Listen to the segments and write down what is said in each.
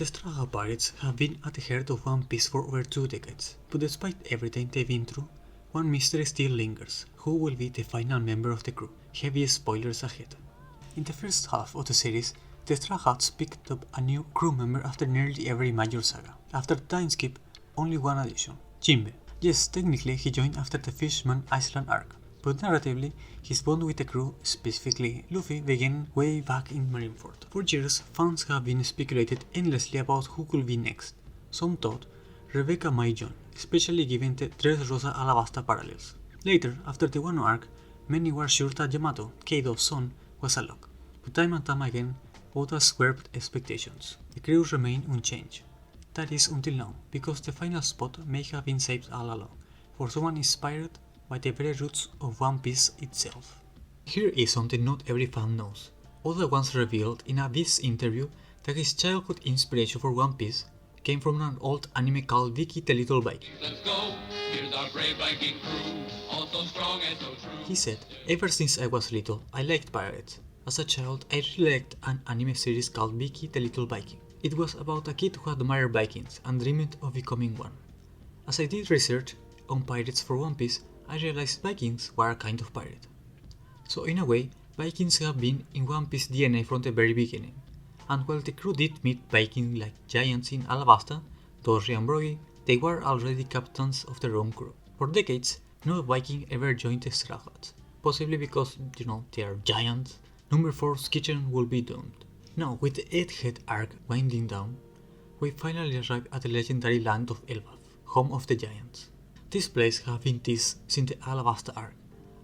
The Straw Hat Pirates have been at the heart of One Piece for over 2 decades, but despite everything they've been through, one mystery still lingers: who will be the final member of the crew? Heavy spoilers ahead. In the first half of the series, the Straw Hats picked up a new crew member after nearly every major saga. After the time skip, only one addition: Jinbe. Yes, technically he joined after the Fishman Island arc, but narratively, his bond with the crew, specifically Luffy, began way back in Marineford. For years, fans have been speculated endlessly about who could be next. Some thought Rebecca might join, especially given the Dressrosa Alabasta parallels. Later, after the Wano arc, many were sure that Yamato, Kaido's son, was a lock, but time and time again, Oda swerved expectations. The crews remain unchanged. That is until now, because the final spot may have been saved all along, for someone inspired by the very roots of One Piece itself. Here is something not every fan knows. Oda once revealed in a Viz interview that his childhood inspiration for One Piece came from an old anime called Vicky the Little Viking. Let's go, here's our brave Viking crew, all so strong and so true. He said, "Ever since I was little, I liked pirates. As a child, I really liked an anime series called Vicky the Little Viking. It was about a kid who admired Vikings and dreamed of becoming one. As I did research on pirates for One Piece, I realized Vikings were a kind of pirate. So in a way, Vikings have been in One Piece DNA from the very beginning. And while the crew did meet Vikings like giants in Alabasta, Dory and Brogy, they were already captains of their own crew. For decades, no Viking ever joined the Straw Hats, possibly because, they are giants. Number 4's kitchen will be doomed. Now, with the Egghead arc winding down, we finally arrive at the legendary land of Elbaf, home of the giants. This place has been teased since the Alabasta arc,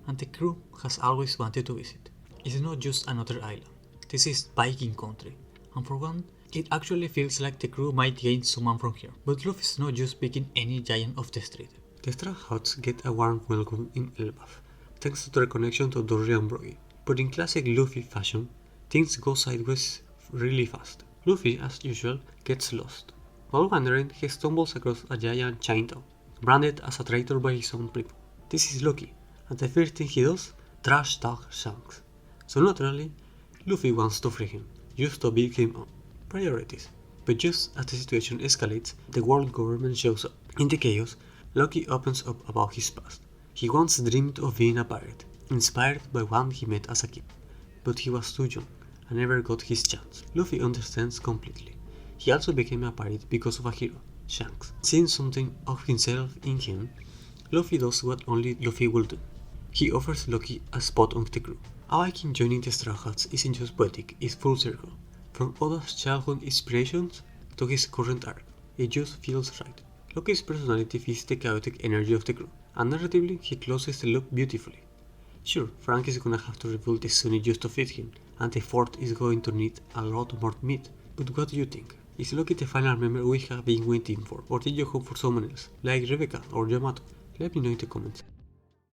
and the crew has always wanted to visit. It's not just another island, this is Viking country, and for one, it actually feels like the crew might gain someone from here. But Luffy's not just picking any giant off the street. The Straw Hats get a warm welcome in Elbaf, thanks to their connection to Dory and Brogy. But in classic Luffy fashion, things go sideways really fast. Luffy, as usual, gets lost. While wandering, he stumbles across a giant Chinatown, branded as a traitor by his own people. This is Lucky, and the first thing he does, trash talk Shanks. So naturally, Luffy wants to free him, just to beat him up. Priorities. But just as the situation escalates, the world government shows up. In the chaos, Lucky opens up about his past. He once dreamed of being a pirate, inspired by one he met as a kid, but he was too young and never got his chance. Luffy understands completely. He also became a pirate because of a hero, Shanks. Seeing something of himself in him, Luffy does what only Luffy will do. He offers Lucky a spot on the crew. A Viking joining the Straw Hats isn't just poetic, it's full circle. From Oda's childhood inspirations to his current arc, it just feels right. Lucky's personality fits the chaotic energy of the crew, and narratively he closes the loop beautifully. Sure, Frank is gonna have to rebuild the Sunny just to fit him, and the fort is going to need a lot more meat. But what do you think? Is Lucky the final member we have been waiting for, or did you hope for someone else, like Rebecca or Yamato? Let me know in the comments.